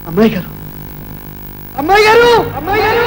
అమ్మాయి గారు, అమ్మాయి గారు, అమ్మాయి గారు,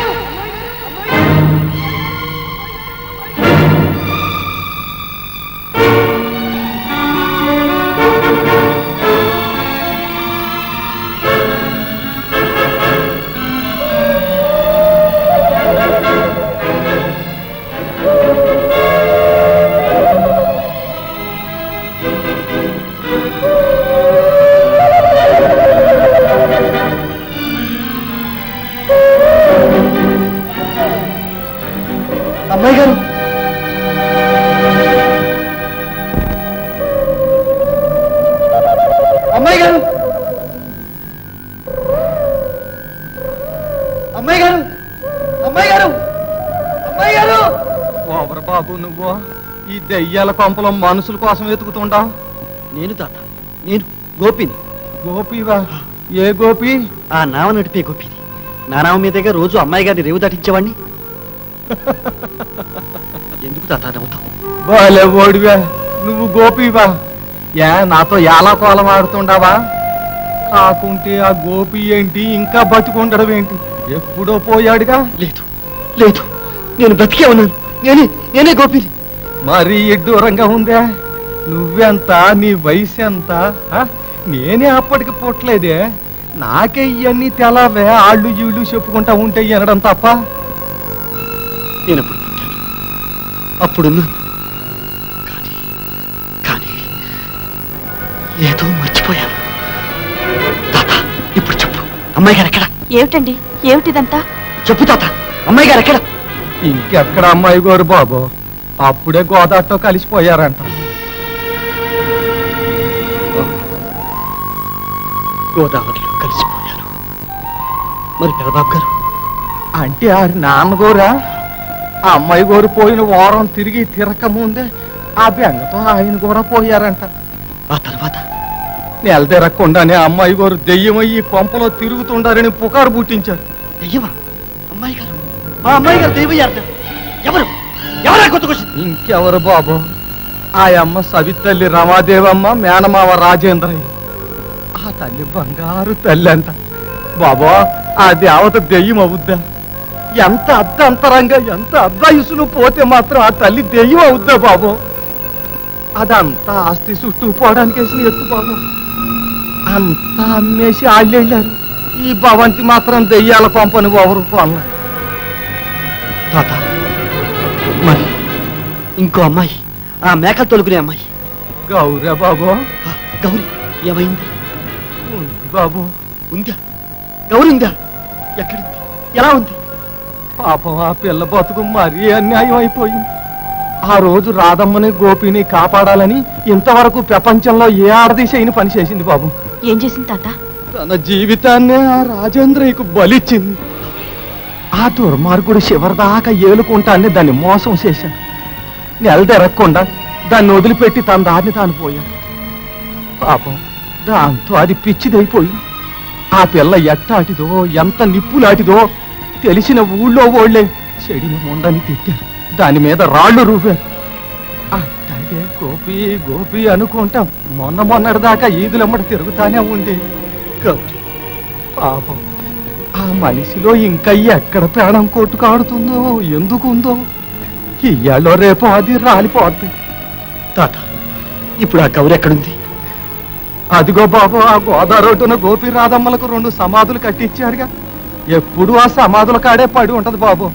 అమ్మాయి గారు, అమ్మాయి గారు, అమ్మాయి గారు, అమ్మాయి గారు, అమ్మాయి గారు. ఓవర్ బాబు, నువ్వు ఈ దెయ్యాల కొంపలో మనుషుల కోసం వెతుకుతుండా? నేను తాత, నేను గోపిని. గోపివా? ఏ గోపి? ఆ నావ నడిపే గోపిని. నా నావ మీదగా రోజు అమ్మాయి గారిని రేవు దాటించేవాడిని. ఎందుకు తాత నవ్వుతావు? బాలే ఓడివా, నువ్వు గోపివా? ఏ నాతో ఎలా కోలం ఆడుతుండావా? కాకుంటే ఆ గోపి ఏంటి ఇంకా బతికుండడం ఏంటి? ఎప్పుడో పోయాడుగా. లేదు లేదు, నేను బ్రతికే ఉన్నాను. నేనే గోపిని. మరీ ఎడ్డూరంగా ఉందే. నువ్వెంత, నీ వయసు ఎంత? నేనే అప్పటికి పుట్టలేదే. నాకే ఇవన్నీ తెలవే. ఆళ్ళు ఈళ్ళు చెప్పుకుంటా ఉంటే వినడం తప్ప. నేను అప్పుడు పుట్టాను, అప్పుడున్నాను. కానీ ఏదో మర్చిపోయాను. తాత, ఇప్పుడు చెప్పు, అమ్మాయి గారు ఎక్కడ? ఏమిటండి, ఏమిటిదంతా? చెప్పు తాత, అమ్మాయి గారు ఎక్కడ? ఇంకెక్కడ అమ్మాయి గారు బాబు? అప్పుడే గోదావరితో కలిసిపోయారంట. గోదావరిలో కలిసిపోయారు. మరి పెదబాబు గారు? అంటే ఆ నాన్నగోరా? ఆ అమ్మాయి గారు పోయిన వారం తిరిగి తిరగకముందే ఆ బెంగతో ఆయన కూడా పోయారంట. ఆ తర్వాత నెల తిరగకుండానే అమ్మాయి గారు దెయ్యమయ్యి కొంపలో తిరుగుతుండారని పుకారు పుట్టించారు. దెయ్యమా? అమ్మాయి గారు, మా అమ్మాయి గారు దెయ్యమయ్యారు. ఎవరు ఎవరా కొత్తకొచ్చింది? ఇంకెవరు బాబు? ఆ అమ్మ సవితల్లి రమాదేవమ్మ, మేనమావ రాజేంద్రయ్య. ఆ తల్లి బంగారు తల్లి అంట బాబా. ఆ దేవత దెయ్యం అవుద్దా? ఎంత అర్ధంతరంగా, ఎంత అర్ధయుసులు పోతే మాత్రం ఆ తల్లి దెయ్యం అవుద్దా బాబు? అదంతా ఆస్తి చుట్టూ పోవడానికి వేసిన ఎత్తు బాబు. అంతా అమ్మేసి ఆళ్ళెళ్ళారు. ఈ భవంతి మాత్రం దెయ్యాల పంపని ఎవరు అన్నారు. తాత, మరి ఇంకో అమ్మాయి, ఆ మేకలు తొలుకునే అమ్మాయి గౌరా బాబు? గౌరీ ఏమైంది? ఉంది బాబు. ఉందా? గౌరీ ఉందా? ఎక్కడుంది? ఎలా ఉంది? పాపం ఆ పిల్ల బతుకు మరీ అన్యాయం అయిపోయింది. ఆ రోజు రాధమ్మని గోపిని కాపాడాలని ఇంతవరకు ప్రపంచంలో ఏ ఆడది చేయని పని చేసింది బాబు. ఏం చేసింది తాత? తన జీవితాన్నే ఆ రాజేంద్రయ్యకు బలిచ్చింది. ఆ దుర్మార్గుడు చివరిదాకా ఏలుకుంటాన్ని దాన్ని మోసం చేశాడు. నెల తిరగకుండా దాన్ని వదిలిపెట్టి తన దారిని తాను పోయాడు. పాపం దాంతో అది పిచ్చిదైపోయింది. ఆ పిల్ల ఎట్టాటిదో, ఎంత నిప్పులాటిదో తెలిసిన ఊళ్ళో ఓళ్లే చెడిని ముండని తిట్టారు. దాని మీద రాళ్ళు రూపారు. అట్టాగే గోపి గోపి అనుకుంటాం మొన్నటిదాకా ఈదులమ్మడి తిరుగుతానే ఉంది. గౌరీ పాపం ఆ మనిషిలో ఇంకా ఎక్కడ ప్రాణం కొట్టుకాడుతుందో, ఎందుకుందో. ఇయ్యాలో రేపు అది రాలిపోద్ది. తాత, ఇప్పుడు ఆ గౌరీ ఎక్కడుంది? అదిగో బాబు, ఆ గోదావరి రోడ్డున గోపి రాధమ్మలకు 2 సమాధులు కట్టించారుగా. ఎప్పుడు ఆ సమాధుల కాడే పడి ఉంటది బాబు.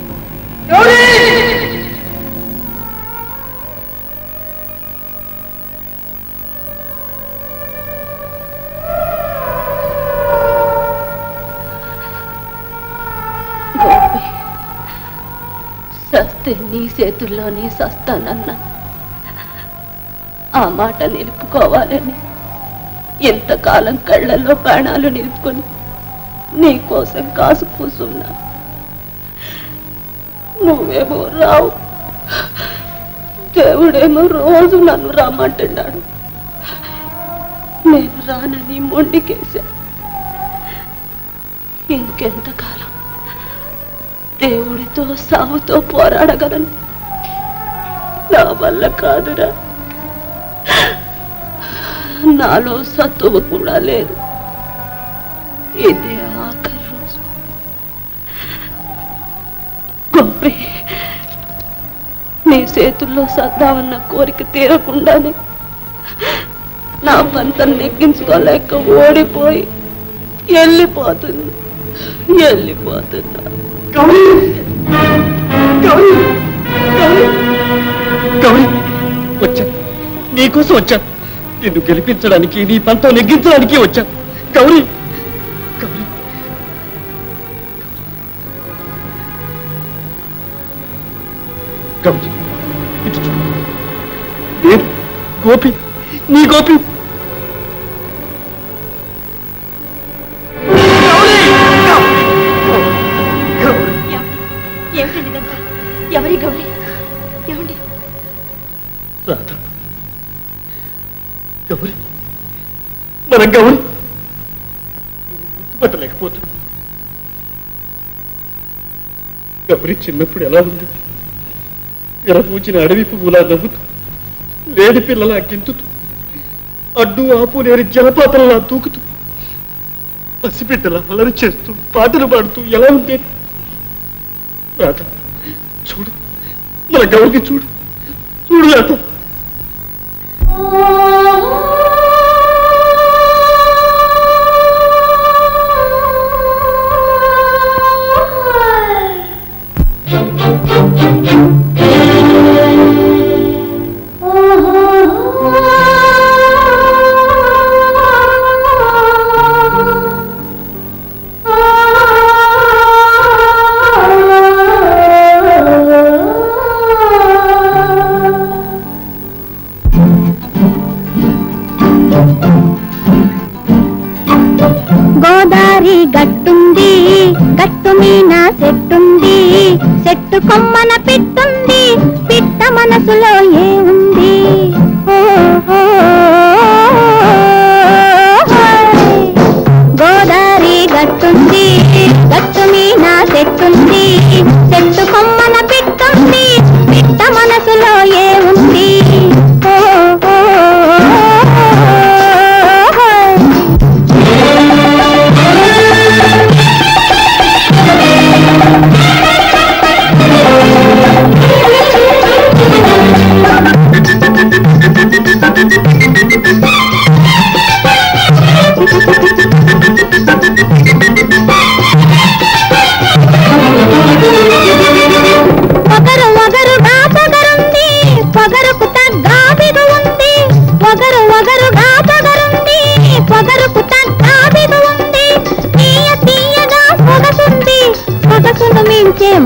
సస్తే నీ చేతుల్లోనే సస్తానన్నా. ఆ మాట నిలుపుకోవాలని ఎంతకాలం కళ్ళల్లో ప్రాణాలు నిలుపుకొని నీకోసం కాసు కూసున్నా. నువ్వేమో రావు, దేవుడేమో రోజు నన్ను రమ్మంటున్నాడు. నేను రానని మొండికేశా. ఇంకెంతకాలం దేవుడితో సావుతో పోరాడగలను? నా వల్ల కాదురా. నాలో సత్తువ కూడా లేదు. ఇదే నీ చేతుల్లో సద్దామన్న కోరిక తీరకుండానే నా పంతం నెగ్గించుకోలేక ఓడిపోయి వెళ్ళిపోతున్నా. గౌరీ వచ్చా, నీకోసం వచ్చా. నిన్ను గెలిపించడానికి, నీ పంతం నెగ్గించడానికి వచ్చా. గౌరీ గౌరీ గౌరీ ఇటు చూడు. నేను గోపి, నీ గోపి. ఎవరి గౌరీ? ఏమండి? రాధా, గౌరీ, మన గౌరీ. నువ్వు గుర్తుపట్టలేకపోతున్నా. గౌరీ చిన్నప్పుడు ఎలా ఉంది? విరపూచిన అడవి పువ్వులా నవ్వుతూ, లేడి పిల్లలా గెంతుతూ, అడ్డు ఆపు లేని జలపాతంలా దూకుతూ, పసిబిడ్డలా అలరి చేస్తూ, పాటలు పాడుతూ ఎలా ఉండేది? రాధా, చూడు, మన గౌరికి చూడు, చూడు రాధా. గోదారి గట్టుంది, గట్టు మీన చెట్టుంది, చెట్టు కొమ్మన పిట్టుంది, పిట్ట మనసులో ఏముంది? గోదారి గట్టుంది, గట్టు మీన చెట్టుంది, చెట్టు కొమ్మన పిట్టుంది, పిట్ట మనసులో ఏముంది?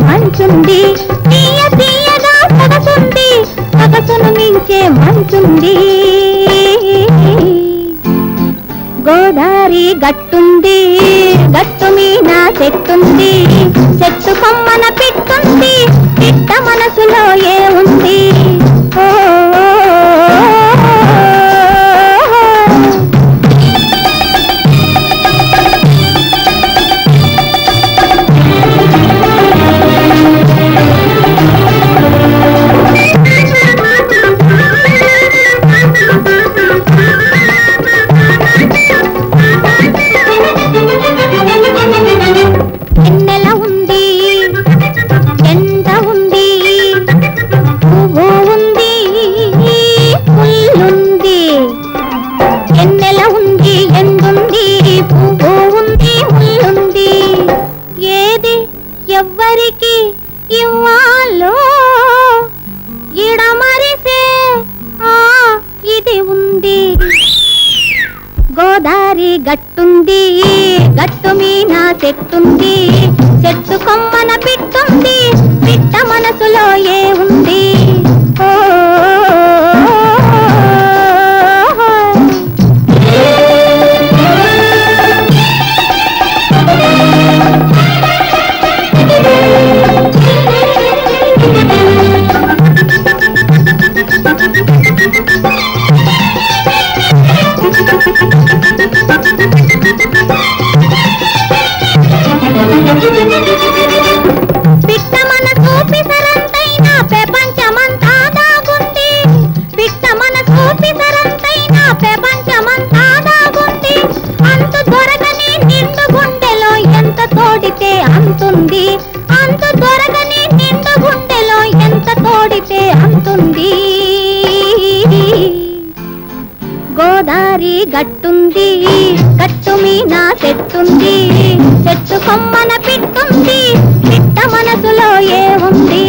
మంచుంది తీయ తీయగా సొగసుంది, సొగసును మించే మంచుంది. గోదారి గట్టుంది, గట్టు మీన చెట్టుంది, చెట్టు కొమ్మన పిట్టుంది, పిట్ట మనసులో ఏముంది? ఎవ్వరికి ఇవ్వాలో ఇడమరిసే ఇది ఉంది. గోదారి గట్టుంది, గట్టు మీన చెట్టుంది, చెట్టు కొమ్మన పిట్టుంది, పిట్ట మనసులో ఏముంది? పిట్ట మనసు పిసరంతైనా గట్టుంది గట్టు మీన చెట్టుంది చెట్టు కొమ్మన పిట్టుంది పిట్ట మనసులో ఏముంది